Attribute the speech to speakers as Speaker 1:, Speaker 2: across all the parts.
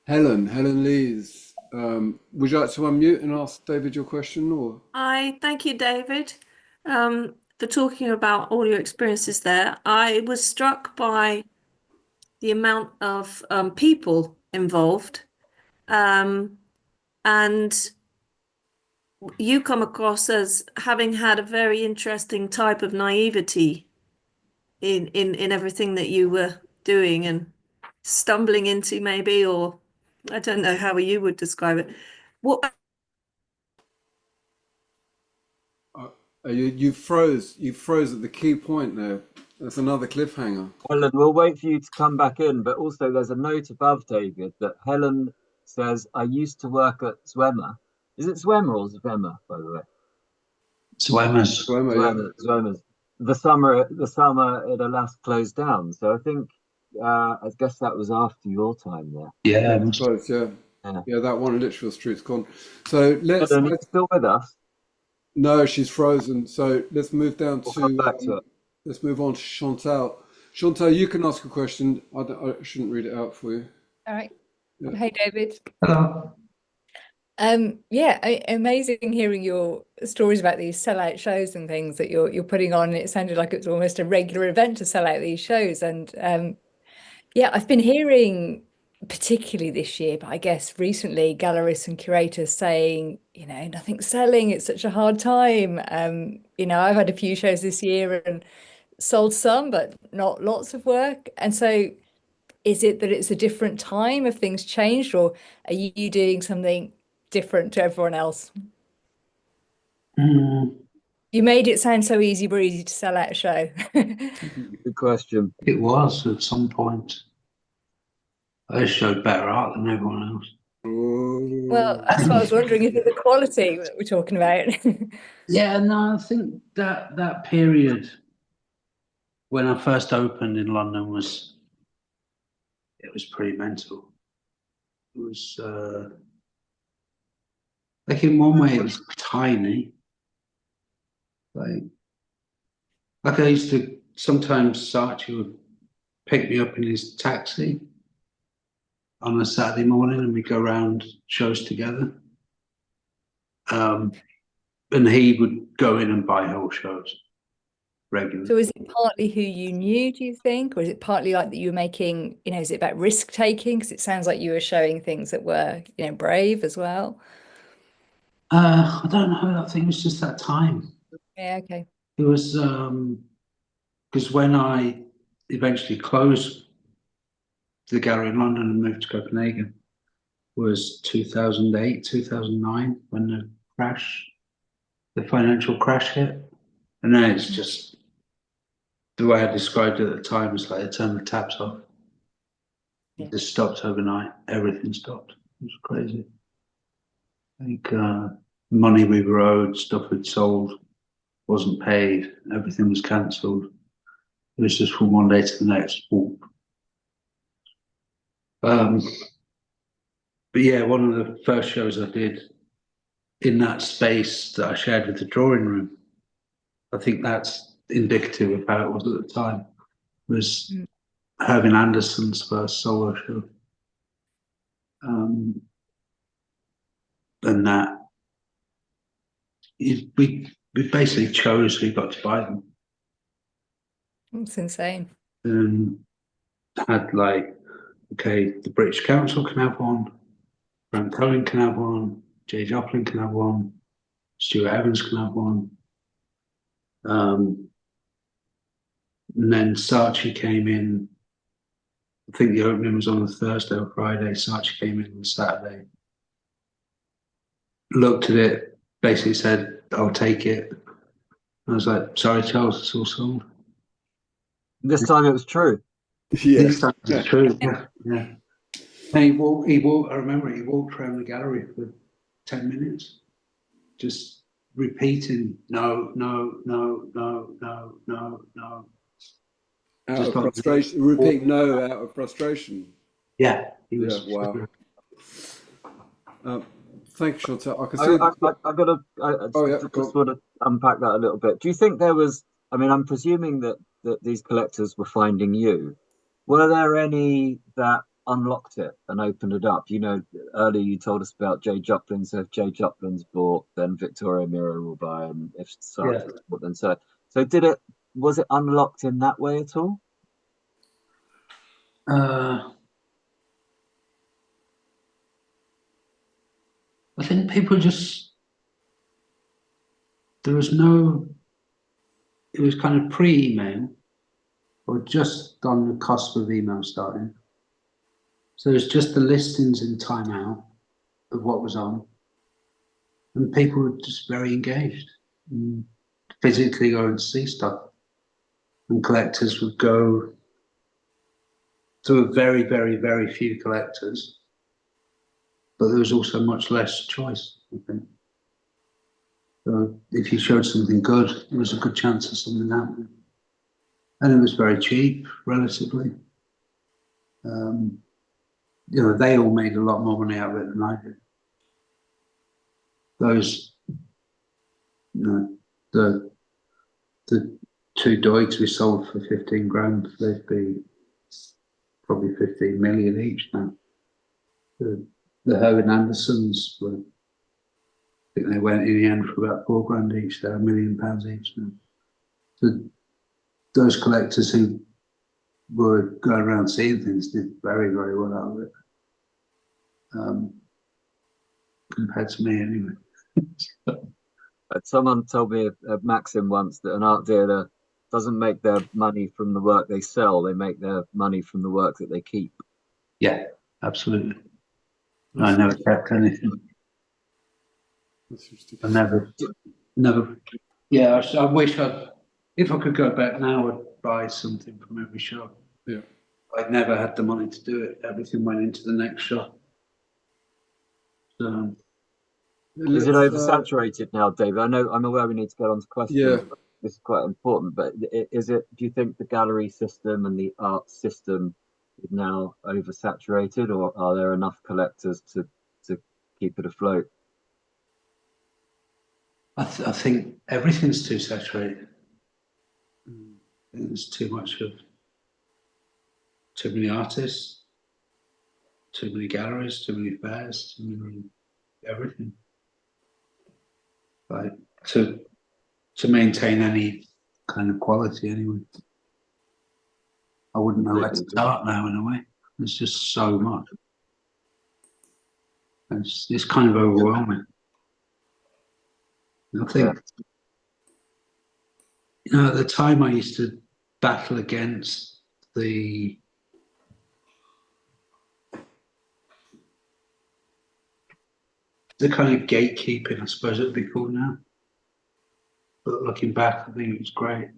Speaker 1: Helen Lees. Would you like to unmute and ask David your question, or?
Speaker 2: Hi, thank you, David, for talking about all your experiences there. I was struck by the amount of people involved, um, and you come across as having had a very interesting type of naivety in everything that you were doing and stumbling into, maybe, or I don't know how you would describe it. What
Speaker 1: You froze. You froze at the key point there. That's another cliffhanger.
Speaker 3: Helen, we'll wait for you to come back in, but also there's a note above, David, that Helen says, I used to work at Zwemmer. Is it Zwemmer or Zwemmer, by the way?
Speaker 4: Swimmers.
Speaker 1: Roma, yeah.
Speaker 3: Zwemmer's. The summer it alas closed down. So I guess that was after your time there.
Speaker 4: Yeah,
Speaker 1: Close, yeah.
Speaker 3: Yeah.
Speaker 1: Yeah, that one in Litchfield Street's gone. So
Speaker 3: Helen, are you still with us?
Speaker 1: no, she's frozen. So let's move down
Speaker 3: We'll
Speaker 1: to,
Speaker 3: come back to it.
Speaker 1: let's move on to Chantal. Chantal, you can ask a question. I shouldn't read it out for you.
Speaker 5: All right.
Speaker 1: Yeah.
Speaker 5: Hey, David.
Speaker 4: hello.
Speaker 5: Yeah, amazing hearing your stories about these sellout shows and things that you're putting on. It sounded like it was almost a regular event to sell out these shows. And yeah, I've been hearing, particularly this year, but I guess recently, gallerists and curators saying, nothing's selling. It's such a hard time. I've had a few shows this year and sold some, but not lots of work. And so, is it that it's a different time? Have things changed, or are you doing something different to everyone else? You made it sound so easy breezy to sell out a show.
Speaker 3: Good question.
Speaker 4: It was at some point. I showed better art than everyone else.
Speaker 5: Well, that's what I was wondering. Is it the quality that we're talking about?
Speaker 4: Yeah, no, I think that period when I first opened in London was pretty mental. It was like in one way it was tiny. Like I used to sometimes Saatchi would pick me up in his taxi on a Saturday morning and we'd go around shows together. And he would go in and buy whole shows regularly.
Speaker 5: So is it partly who you knew, do you think? Or is it partly like that you were making, is it about risk taking? Because it sounds like you were showing things that were, brave as well.
Speaker 4: I don't know. I think it was just that time.
Speaker 5: Yeah, okay.
Speaker 4: It was because when I eventually closed the gallery in London and moved to Copenhagen was 2008, 2009, when the financial crash hit. And then it's just, the way I described it at the time was like I turned the taps off. It just stopped overnight. Everything stopped. It was crazy. Like money we were owed, stuff we'd sold, wasn't paid, everything was cancelled. It was just from one day to the next. But yeah, one of the first shows I did in that space that I shared with the drawing room, I think that's indicative of how it was at the time, was Hervin Anderson's first solo show. And that we basically chose who got to buy them.
Speaker 5: That's insane.
Speaker 4: And had the British Council can have one, Grant Cohen can have one, Jay Joplin can have one, Stuart Evans can have one. And then Saatchi came in. I think the opening was on a Thursday or Friday. Saatchi came in on Saturday. Looked at it, basically said, "I'll take it." I was like, "Sorry, Charles, it's all sold."
Speaker 3: This time it was true.
Speaker 1: Yeah.
Speaker 4: This time it was true. Yeah. And he walked. I remember he walked around the gallery for 10 minutes, just repeating, "No, no, no, no, no, no, no."
Speaker 1: Out
Speaker 4: Just
Speaker 1: of frustration. Repeat no out of frustration.
Speaker 4: Yeah, he was.
Speaker 1: Yeah, wow. Thank you, Chantal. I can see.
Speaker 3: Just want to unpack that a little bit. Do you think there was? I mean, I'm presuming that these collectors were finding you. Were there any that unlocked it and opened it up? You know, earlier you told us about Jay Joplin. So if Jay Joplin's bought, then Victoria Miro will buy, and if Sartre's bought, then so was it unlocked in that way at all?
Speaker 4: I think people just, it was kind of pre-email or just on the cusp of email starting. So it's just the listings in Time Out of what was on. And people were just very engaged and physically go and see stuff. And collectors would go to a very, very, very few collectors. But there was also much less choice, I think. So if you showed something good, there was a good chance of something happening. And it was very cheap, relatively. You know, they all made a lot more money out of it than I did. Those, you know, the two Doigs we sold for 15 grand, they'd be probably 15 million each now. The Herman Andersons were, I think they went in the end for about 4 grand each. They're £1 million each now. So those collectors who were going around seeing things did very, very well out of it. Compared to me anyway.
Speaker 3: Someone told me a maxim once that an art dealer doesn't make their money from the work they sell, they make their money from the work that they keep.
Speaker 4: Yeah, absolutely. I never kept anything. I never. Yeah, I wish if I could go back now, I'd buy something from every shop.
Speaker 1: Yeah.
Speaker 4: I'd never had the money to do it. Everything went into the next shop. So,
Speaker 3: is it oversaturated now, David? I know I'm aware we need to get on to questions.
Speaker 1: Yeah.
Speaker 3: But this is quite important, but is it? Do you think the gallery system and the art system is now oversaturated, or are there enough collectors to keep it afloat?
Speaker 4: I think everything's too saturated. There's too many artists, too many galleries, too many fairs, too many everything. Like to maintain any kind of quality anyway. I wouldn't know where to start now in a way. There's just so much. It's kind of overwhelming. I think, you know, at the time I used to battle against the kind of gatekeeping, I suppose it'd be called now. But looking back, I think it was great.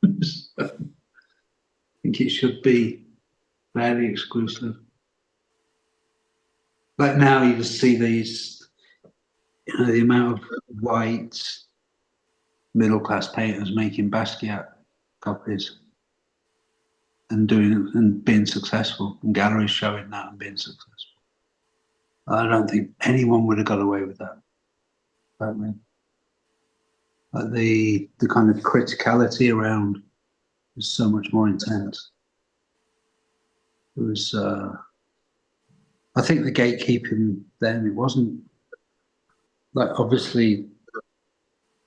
Speaker 4: I think it should be fairly exclusive. Like now you just see these, you know, the amount of white middle-class painters making Basquiat copies and doing it and being successful, and galleries showing that and being successful. I don't think anyone would have got away with that. I mean, like the kind of criticality around is so much more intense. It was, I think the gatekeeping then, it wasn't, like obviously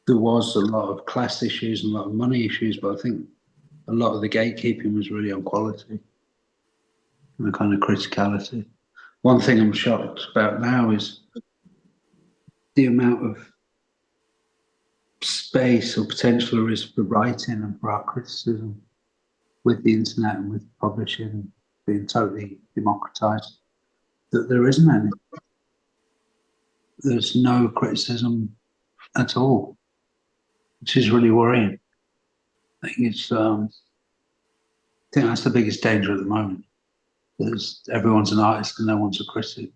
Speaker 4: there was a lot of class issues and a lot of money issues, but I think a lot of the gatekeeping was really on quality and the kind of criticality. One thing I'm shocked about now is the amount of space or potential there is for writing and for art criticism with the internet and with publishing being totally democratized, that there isn't any. There's no criticism at all, which is really worrying. I think that's the biggest danger at the moment. Everyone's an artist and no one's a critic.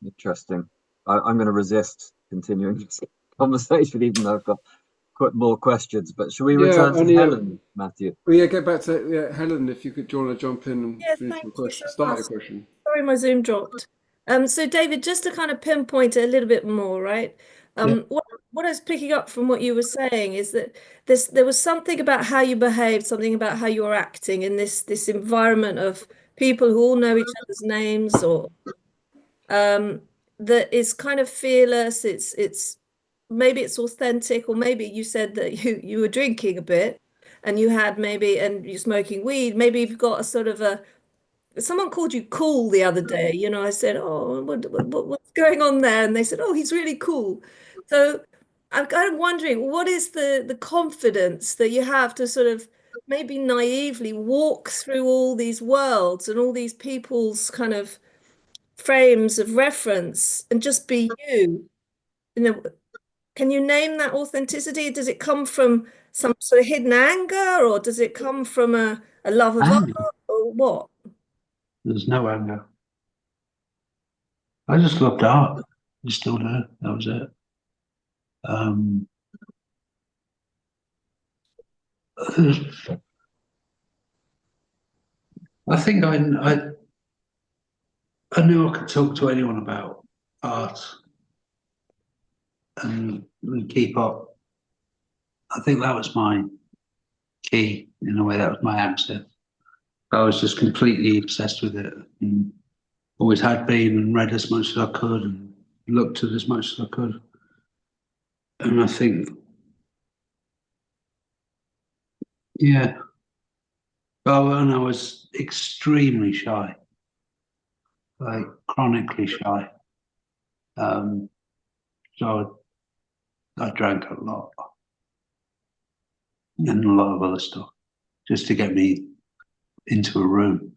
Speaker 3: Interesting. I'm going to resist continuing this conversation, even though I've got quite more questions. But should we return to Helen, Matthew?
Speaker 1: Well, yeah, get back to Helen. If you could, do you want to jump in and finish your question? Start your question.
Speaker 2: Sorry, my Zoom dropped. So David, just to kind of pinpoint it a little bit more, right? What I was picking up from what you were saying is that there was something about how you behaved, something about how you were acting in this environment of people who all know each other's names, or that is kind of fearless. It's maybe it's authentic, or maybe you said that you were drinking a bit and you had maybe and you're smoking weed. Maybe you've got a sort of a someone called you cool the other day. You know, I said, "Oh, what's going on there?" And they said, "Oh, he's really cool." So I'm kind of wondering, what is the confidence that you have to sort of maybe naively walk through all these worlds and all these people's kind of frames of reference and just be you? You know, can you name that authenticity? Does it come from some sort of hidden anger, or does it come from a love of art,
Speaker 4: Anger.
Speaker 2: or what?
Speaker 4: There's no anger. I just loved art. I still do. That was it. Um, I think I knew I could talk to anyone about art and keep up. I think that was my key in a way. That was my answer. I was just completely obsessed with it, and always had been, and read as much as I could and looked at as much as I could. And I think, yeah, well, and I was extremely shy, like chronically shy. So I drank a lot and a lot of other stuff just to get me into a room.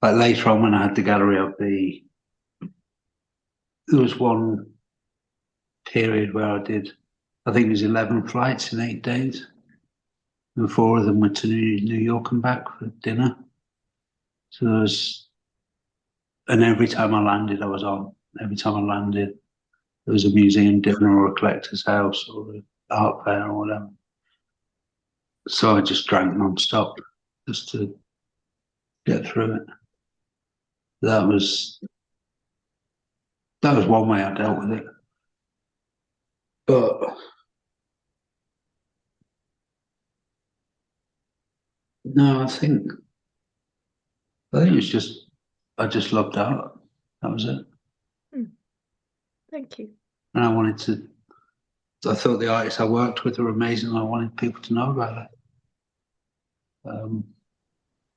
Speaker 4: Like later on, when I had the gallery up, there was one period where I did, I think it was 11 flights in 8 days, and 4 of them were to New York and back for dinner. So there was, and every time I landed, I was on. Every time I landed, there was a museum dinner or a collector's house or an art fair or whatever. So I just drank non-stop just to get through it. That was one way I dealt with it. But no, I think it's just I just loved art. That was it.
Speaker 2: Thank you.
Speaker 4: And I thought the artists I worked with were amazing, and I wanted people to know about it.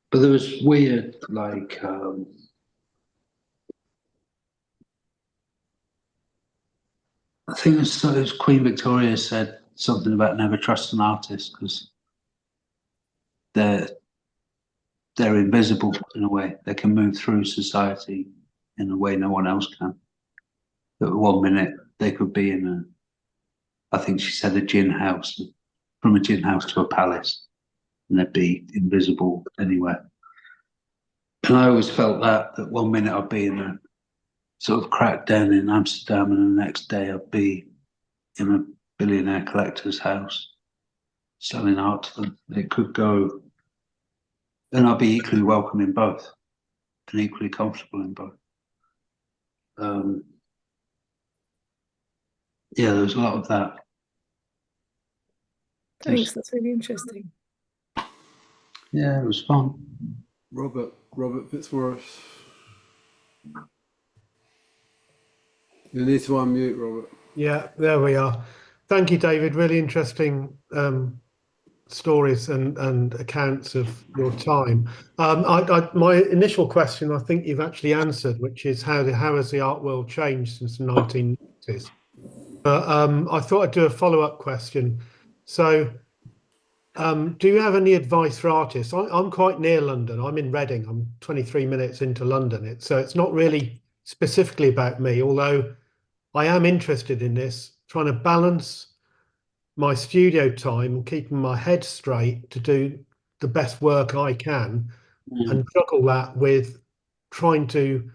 Speaker 4: But there was weird, like, I think it was Queen Victoria said something about never trust an artist because they're invisible in a way. They can move through society in a way no one else can. That 1 minute they could be in I think she said a gin house, from a gin house to a palace, and they'd be invisible anywhere. And I always felt that 1 minute I'd be in a sort of crack den in Amsterdam, and the next day I'd be in a billionaire collector's house selling art to them. It could go, and I'd be equally welcome in both and equally comfortable in both. Yeah, there was a lot of that.
Speaker 2: Thanks, that's really interesting.
Speaker 4: Yeah, it was fun.
Speaker 1: Robert Fitzmaurice. You need to unmute, Robert.
Speaker 6: Yeah, there we are. Thank you, David. Really interesting stories and accounts of your time. My initial question, I think you've actually answered, which is how has the art world changed since the 1990s? But I thought I'd do a follow-up question. So, do you have any advice for artists? I'm quite near London. I'm in Reading. I'm 23 minutes into London. So it's not really specifically about me, although I am interested in this, trying to balance my studio time and keeping my head straight to do the best work I can, and juggle that with trying to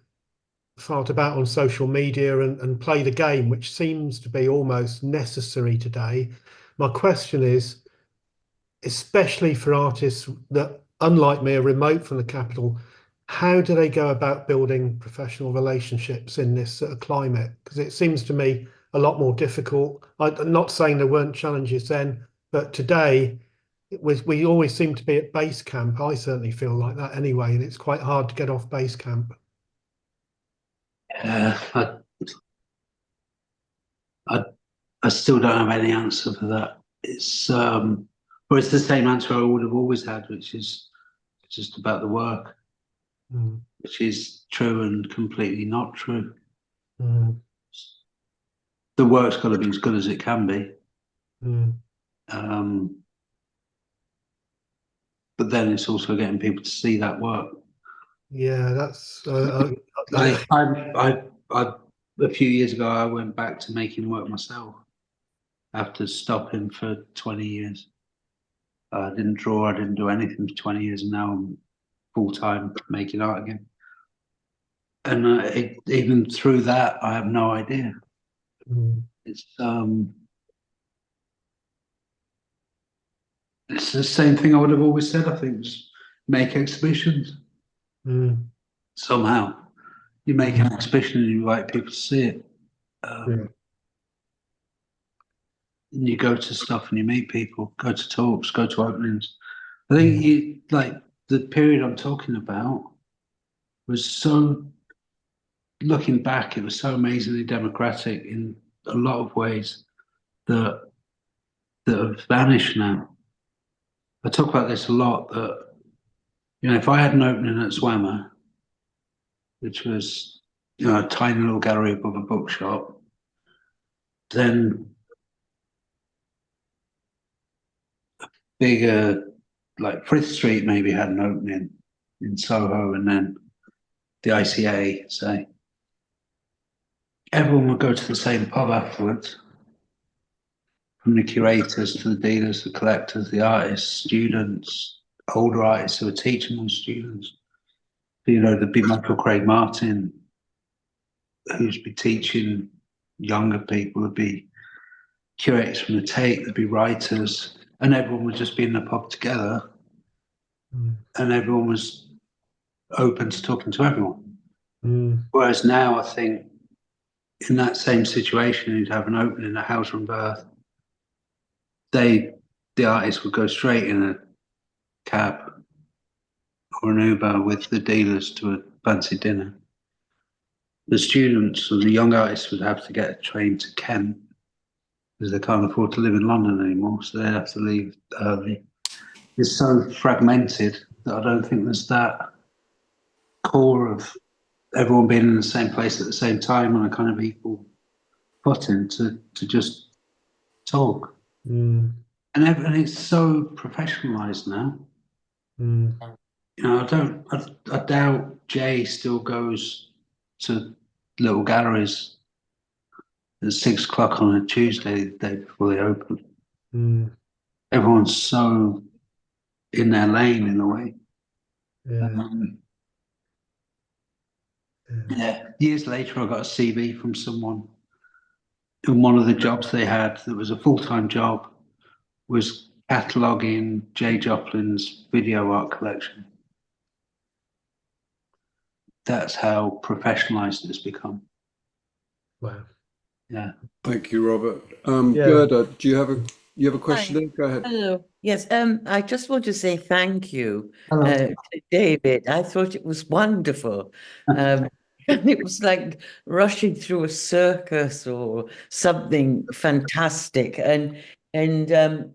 Speaker 6: fart about on social media and play the game, which seems to be almost necessary today. My question is, especially for artists that, unlike me, are remote from the capital, how do they go about building professional relationships in this climate? Because it seems to me a lot more difficult. I'm not saying there weren't challenges then, but today we always seem to be at base camp. I certainly feel like that anyway, and it's quite hard to get off base camp.
Speaker 4: I still don't have any answer for that. It's it's the same answer I would have always had, which is just about the work, which is true and completely not true. The work's got to be as good as it can be. But then it's also getting people to see that work.
Speaker 6: Yeah, that's
Speaker 4: A few years ago, I went back to making work myself after stopping for 20 years. I didn't draw, I didn't do anything for 20 years, and now I'm full-time making art again. And even through that, I have no idea. It's the same thing I would have always said, I think, just make exhibitions. Somehow. You make an exhibition and you invite people to see it. And you go to stuff and you meet people, go to talks, go to openings. I think the period I'm talking about was so, looking back, it was so amazingly democratic in a lot of ways that have vanished now. I talk about this a lot, that, if I had an opening at Swammer, which was, a tiny little gallery above a bookshop, then bigger, like Frith Street maybe had an opening in Soho, and then the ICA, say. Everyone would go to the same pub afterwards, from the curators to the dealers, the collectors, the artists, students, older artists who were teaching those students. There'd be Michael Craig Martin, who'd be teaching younger people, there'd be curators from the Tate, there'd be writers, and everyone would just be in the pub together, and everyone was open to talking to everyone. Whereas now, I think, in that same situation, you'd have an opening at House from Birth. The artists would go straight in a cab or an Uber with the dealers to a fancy dinner. The students or the young artists would have to get a train to Kent because they can't afford to live in London anymore, so they have to leave early. It's so fragmented that I don't think there's that core of everyone being in the same place at the same time on a kind of equal footing to just talk. And it's so professionalized now. I doubt Jay still goes to little galleries at 6 o'clock on a Tuesday, the day before they open. Everyone's so in their lane in a way. Years later, I got a CV from someone, and one of the jobs they had that was a full-time job was cataloguing Jay Joplin's video art collection. That's how professionalized it's become.
Speaker 6: Wow.
Speaker 4: Yeah.
Speaker 1: Thank you, Robert. Gerda, do you have a question? There? Go ahead.
Speaker 7: Hello. Yes, I just want to say thank you,
Speaker 4: Hello.
Speaker 7: to David. I thought it was wonderful. And it was like rushing through a circus or something fantastic. And in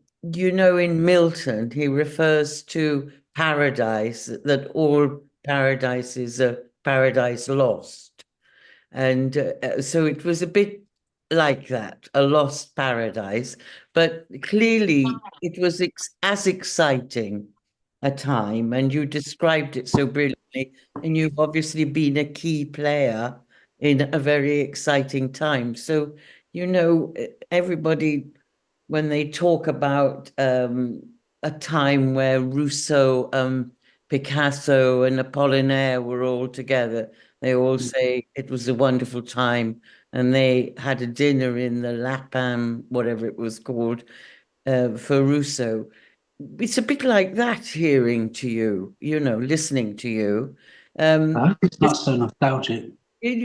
Speaker 7: Milton, he refers to paradise, that all paradises are paradise lost. And so it was a bit like that, a lost paradise, but clearly it was as exciting a time, and you described it so brilliantly, and you've obviously been a key player in a very exciting time. So, everybody, when they talk about a time where Rousseau, Picasso and Apollinaire were all together, they all say it was a wonderful time, and they had a dinner in the Lapin, whatever it was called, for Rousseau. It's a bit like that hearing to you, listening to you.
Speaker 4: I hope it's not so nostalgic.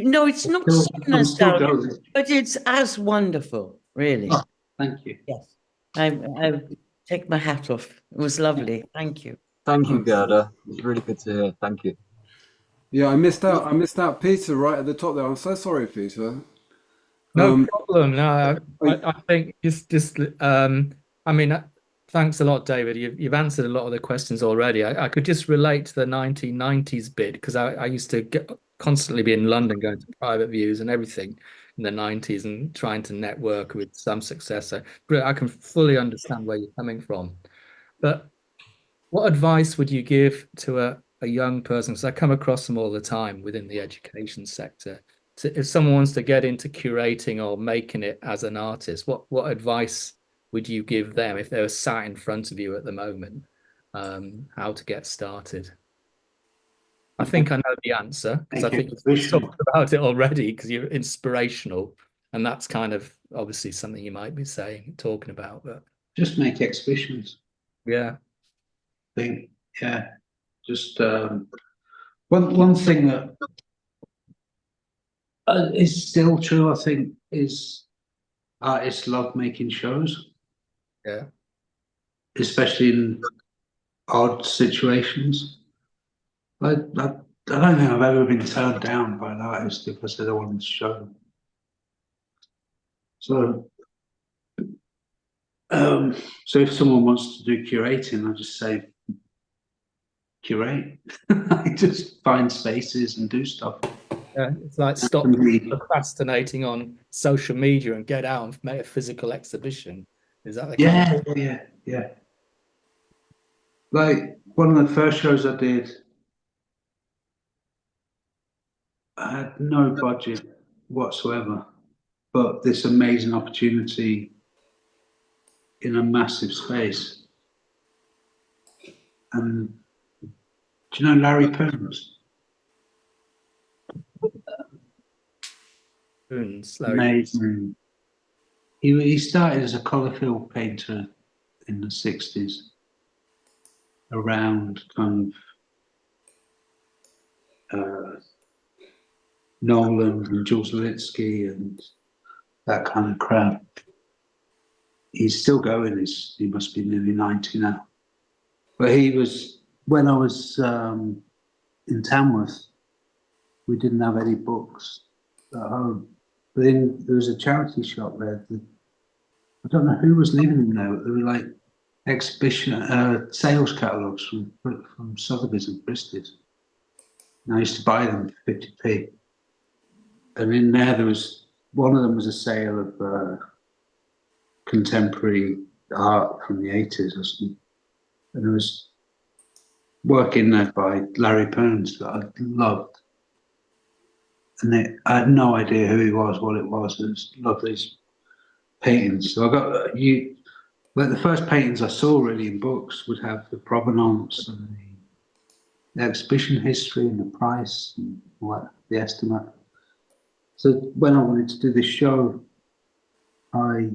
Speaker 7: No, it's not
Speaker 4: Still,
Speaker 7: so
Speaker 4: I'm still
Speaker 7: nostalgic,
Speaker 4: going.
Speaker 7: but it's as wonderful, really.
Speaker 4: Oh, thank you.
Speaker 7: Yes. I take my hat off. It was lovely. Thank you.
Speaker 3: Thank you, Gerda. It's really good to hear. Thank you.
Speaker 1: Yeah, I missed out. I missed out Peter right at the top there. I'm so sorry, Peter.
Speaker 8: No problem. No,
Speaker 1: I-
Speaker 8: I think I mean, thanks a lot, David. You've answered a lot of the questions already. I could just relate to the 1990s bit because I used to constantly be in London going to private views and everything in the 90s and trying to network with some success. So I can fully understand where you're coming from. But what advice would you give to a young person? Because I come across them all the time within the education sector. If someone wants to get into curating or making it as an artist, what advice would you give them if they were sat in front of you at the moment? How to get started? I think I know the answer because I think you've talked about it already because you're inspirational, and that's kind of obviously something you might be talking about. But
Speaker 4: Just make exhibitions.
Speaker 8: yeah,
Speaker 4: Yeah. Just one thing that is still true, I think, is artists love making shows,
Speaker 8: yeah.
Speaker 4: especially in odd situations. I don't think I've ever been turned down by an artist if I said I wanted to show them. So if someone wants to do curating, I just say curate. I just find spaces and do stuff.
Speaker 8: Yeah, it's like stop procrastinating on social media and get out and make a physical exhibition. Is that the kind of...
Speaker 4: Yeah. Like one of the first shows I did, I had no budget whatsoever, but this amazing opportunity in a massive space. And do you know Larry Poons? Amazing. He started as a colour fill painter in the 60s, around kind of Nolan and Jules Litsky and that kind of crowd. He's still going. He must be nearly 90 now. But he was, when I was in Tamworth, we didn't have any books at home. But then there was a charity shop there. I don't know who was living in there. But there were like exhibition sales catalogues from Sotheby's and Christie's. And I used to buy them for 50p. And in there was, one of them was a sale of contemporary art from the 80s or something. And there was work in there by Larry Poons that I loved. And I had no idea who he was, what it was. I just loved these paintings. So I got like the first paintings I saw really in books would have the provenance and the exhibition history and the price and the estimate. So when I wanted to do this show, I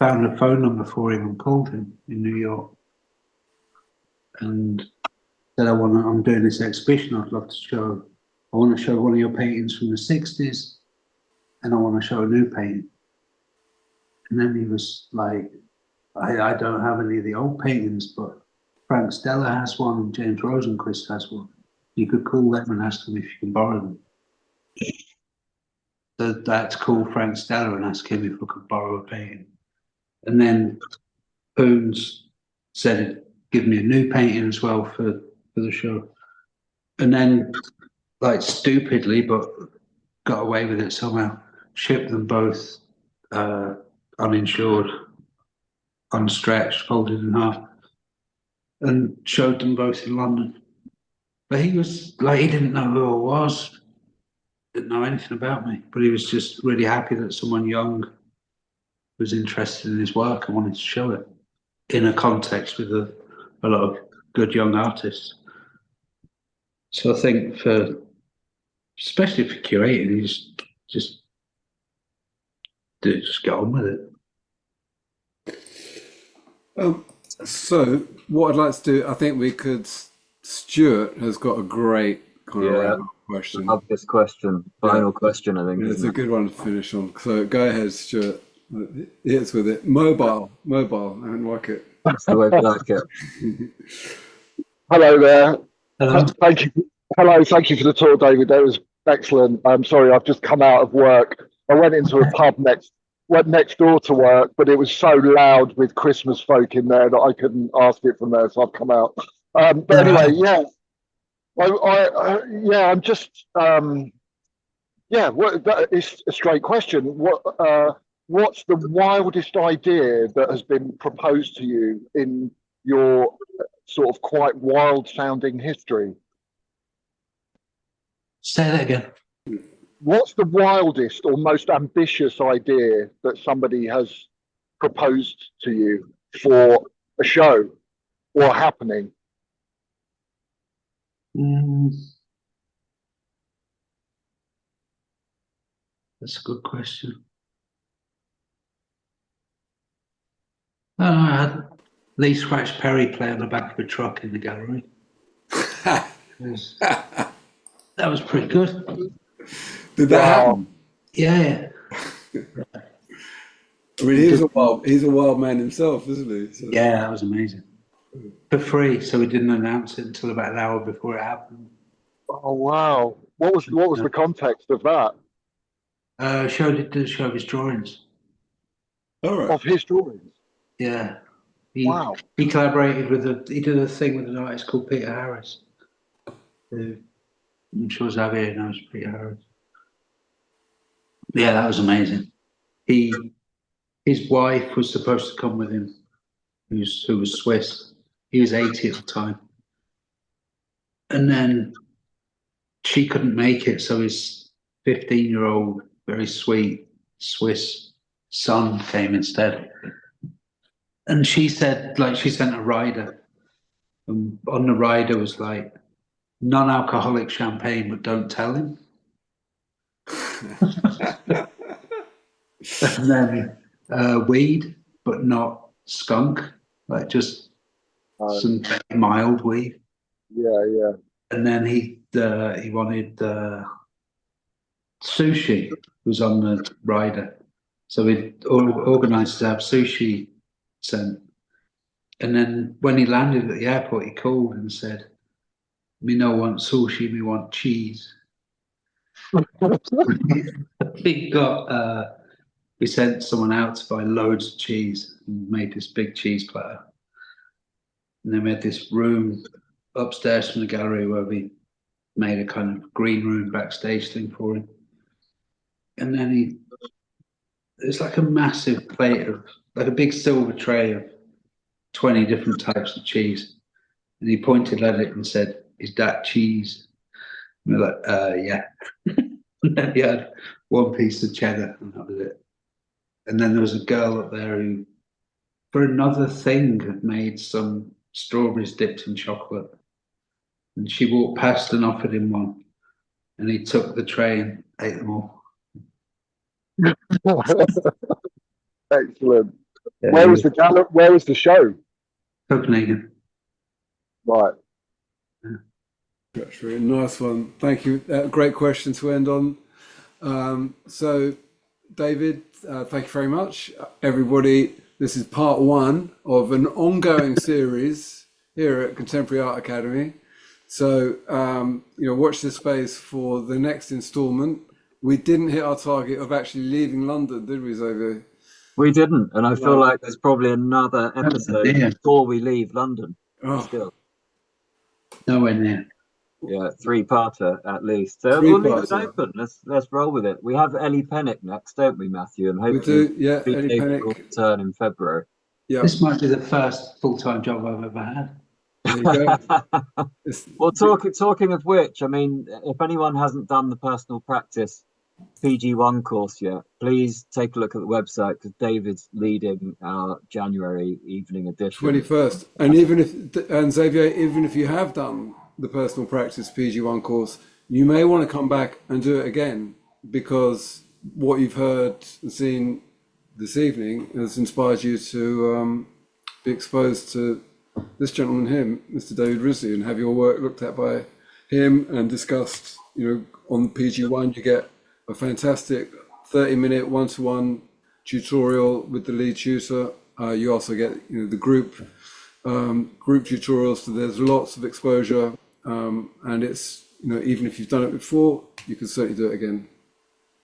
Speaker 4: found a phone number for him and called him in New York and said, I'm doing this exhibition. I want to show one of your paintings from the 60s and I want to show a new painting. And then he was like, I don't have any of the old paintings, but Frank Stella has one and James Rosenquist has one. You could call them and ask them if you can borrow them. So that's call Frank Stella and ask him if I could borrow a painting. And then Poons said, give me a new painting as well for the show. And then, like stupidly, but got away with it somehow, shipped them both uninsured, unstretched, folded in half, and showed them both in London. But he was like, he didn't know who I was, didn't know anything about me, but he was just really happy that someone young was interested in his work and wanted to show it in a context with a lot of good young artists. So I think especially for curating, you just get on with it.
Speaker 1: So what I'd like to do, I think we could Stuart has got a great kind of
Speaker 3: Yeah.
Speaker 1: wrap-up question.
Speaker 3: Love this question. Final question, I think.
Speaker 1: Yeah, it's
Speaker 3: Isn't
Speaker 1: a
Speaker 3: it?
Speaker 1: good one to finish on. So go ahead, Stuart. Here's with it. Mobile. I don't like it.
Speaker 3: That's the way we like it.
Speaker 9: Hello there.
Speaker 4: Hello.
Speaker 9: Thank you. Hello, thank you for the talk, David. That was excellent. I'm sorry, I've just come out of work. I went into a pub went next door to work, but it was so loud with Christmas folk in there that I couldn't ask it from there, so I've come out. But anyway, yeah, I'm just it's a straight question. What's the wildest idea that has been proposed to you in your sort of quite wild sounding history?
Speaker 4: Say that again.
Speaker 9: What's the wildest or most ambitious idea that somebody has proposed to you for a show or happening?
Speaker 4: That's a good question. I had Lee Scratch Perry play on the back of a truck in the gallery. That was pretty good.
Speaker 1: Did that happen?
Speaker 4: Yeah.
Speaker 1: I mean, he's a wild man himself, isn't he? So.
Speaker 4: Yeah, that was amazing. For free, so we didn't announce it until about an hour before it happened.
Speaker 9: Oh wow! What was the context of that?
Speaker 4: Showed his drawings.
Speaker 1: All right.
Speaker 9: Of his drawings?
Speaker 4: Yeah.
Speaker 9: Wow.
Speaker 4: He collaborated he did a thing with an artist called Peter Harris. I'm sure Xavier knows Peter Harris. Yeah, that was amazing. His wife was supposed to come with him, who was Swiss. He was 80 at the time. And then she couldn't make it, so his 15-year-old, very sweet Swiss son came instead. And she said, she sent a rider. And on the rider was like, non-alcoholic champagne, but don't tell him. And then weed, but not skunk, just some very mild weed.
Speaker 9: Yeah.
Speaker 4: And then he wanted sushi was on the rider, so we organised to have sushi sent. And then when he landed at the airport, he called and said, "Me no want sushi, me want cheese." We sent someone out to buy loads of cheese and made this big cheese platter. And then we had this room upstairs from the gallery where we made a kind of green room backstage thing for him. And then there's like a massive plate of, like a big silver tray of 20 different types of cheese. And he pointed at it and said, "Is that cheese?" And we're like, yeah. And then he had one piece of cheddar and that was it. And then there was a girl up there who, for another thing, had made some strawberries dipped in chocolate. And she walked past and offered him one. And he took the tray and ate them all.
Speaker 9: Excellent.
Speaker 4: Yeah,
Speaker 9: Where was the gallery? Where was the show?
Speaker 4: Copenhagen.
Speaker 9: Right.
Speaker 1: That's really nice one. Thank you. Great question to end on. So, David, thank you very much. Everybody, this is part one of an ongoing series here at Contemporary Art Academy. So, watch this space for the next instalment. We didn't hit our target of actually leaving London, did we, Xavier?
Speaker 3: We didn't, and I feel like there's probably another episode before we leave London.
Speaker 1: Oh.
Speaker 3: Still.
Speaker 4: Nowhere near.
Speaker 3: Yeah, 3-parter at least. So we'll leave it open. Let's roll with it. We have Ellie Pennick next, don't we, Matthew? And hopefully
Speaker 1: we do. Yeah, Ellie Pennick
Speaker 3: will return in February.
Speaker 1: Yeah.
Speaker 4: This might be the first full-time job I've ever had.
Speaker 1: There you go.
Speaker 3: Well, talking of which, I mean, if anyone hasn't done the personal practice PG1 course yet, please take a look at the website because David's leading our January evening edition.
Speaker 1: 21st. And Xavier, even if you have done the personal practice PG1 course, you may want to come back and do it again because what you've heard and seen this evening has inspired you to be exposed to this gentleman here, Mr. David Risley, and have your work looked at by him and discussed. On PG1 you get a fantastic 30-minute one-to-one tutorial with the lead tutor. You also get the group tutorials, so there's lots of exposure, and it's even if you've done it before, you can certainly do it again.